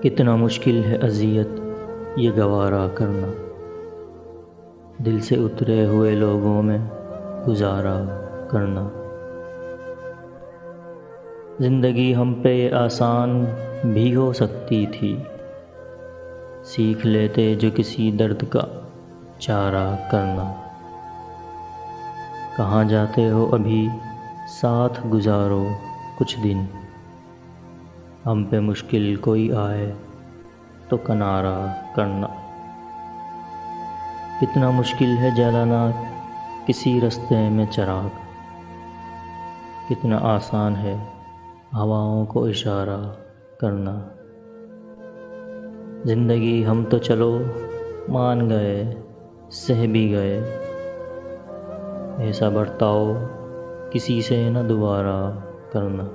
कितना मुश्किल है अज़ियत ये गवारा करना, दिल से उतरे हुए लोगों में गुजारा करना। ज़िंदगी हम पे ये आसान भी हो सकती थी, सीख लेते जो किसी दर्द का चारा करना। कहाँ जाते हो अभी साथ गुजारो कुछ दिन, हम पे मुश्किल कोई आए तो किनारा करना। कितना मुश्किल है जलाना किसी रास्ते में चिराग, कितना आसान है हवाओं को इशारा करना। ज़िंदगी हम तो चलो मान गए, सह भी गए, ऐसा बर्ताव किसी से न दोबारा करना।